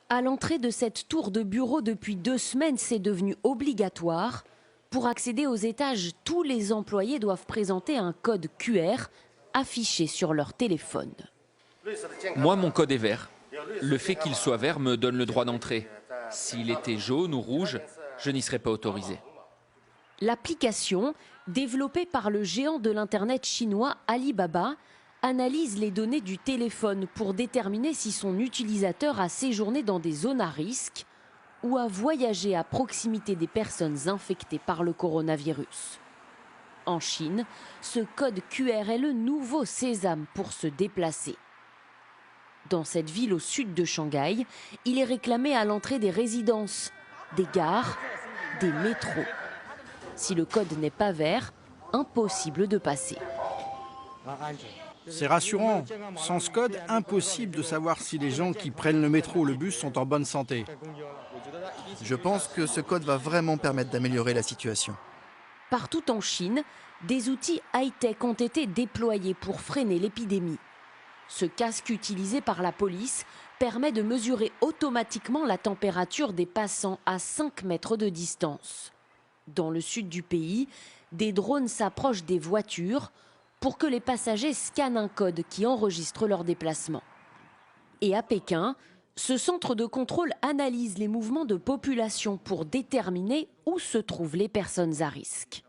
À l'entrée de cette tour de bureau depuis 2 semaines, c'est devenu obligatoire. Pour accéder aux étages, tous les employés doivent présenter un code QR affiché sur leur téléphone. Moi, mon code est vert. Le fait qu'il soit vert me donne le droit d'entrer. S'il était jaune ou rouge, je n'y serais pas autorisé. L'application, développée par le géant de l'Internet chinois Alibaba, analyse les données du téléphone pour déterminer si son utilisateur a séjourné dans des zones à risque ou a voyagé à proximité des personnes infectées par le coronavirus. En Chine, ce code QR est le nouveau sésame pour se déplacer. Dans cette ville au sud de Shanghai, il est réclamé à l'entrée des résidences, des gares, des métros. Si le code n'est pas vert, impossible de passer. C'est rassurant. Sans ce code, impossible de savoir si les gens qui prennent le métro ou le bus sont en bonne santé. Je pense que ce code va vraiment permettre d'améliorer la situation. Partout en Chine, des outils high-tech ont été déployés pour freiner l'épidémie. Ce casque utilisé par la police permet de mesurer automatiquement la température des passants à 5 mètres de distance. Dans le sud du pays, des drones s'approchent des voitures pour que les passagers scannent un code qui enregistre leur déplacement. Et à Pékin, ce centre de contrôle analyse les mouvements de population pour déterminer où se trouvent les personnes à risque.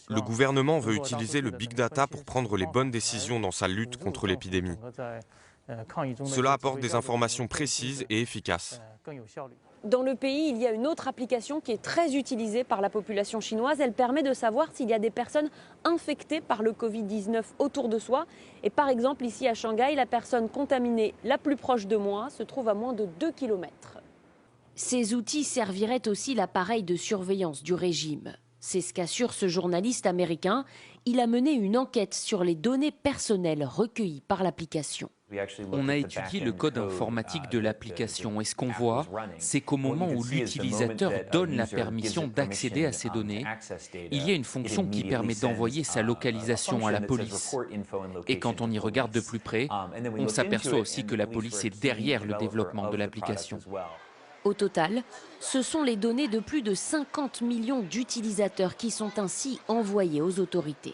Le gouvernement veut utiliser le big data pour prendre les bonnes décisions dans sa lutte contre l'épidémie. Cela apporte des informations précises et efficaces. Dans le pays, il y a une autre application qui est très utilisée par la population chinoise. Elle permet de savoir s'il y a des personnes infectées par le Covid-19 autour de soi. Et par exemple, ici à Shanghai, la personne contaminée la plus proche de moi se trouve à moins de 2 km. Ces outils serviraient aussi l'appareil de surveillance du régime. C'est ce qu'assure ce journaliste américain. Il a mené une enquête sur les données personnelles recueillies par l'application. On a étudié le code informatique de l'application et ce qu'on voit, c'est qu'au moment où l'utilisateur donne la permission d'accéder à ces données, il y a une fonction qui permet d'envoyer sa localisation à la police. Et quand on y regarde de plus près, on s'aperçoit aussi que la police est derrière le développement de l'application. Au total, ce sont les données de plus de 50 millions d'utilisateurs qui sont ainsi envoyées aux autorités.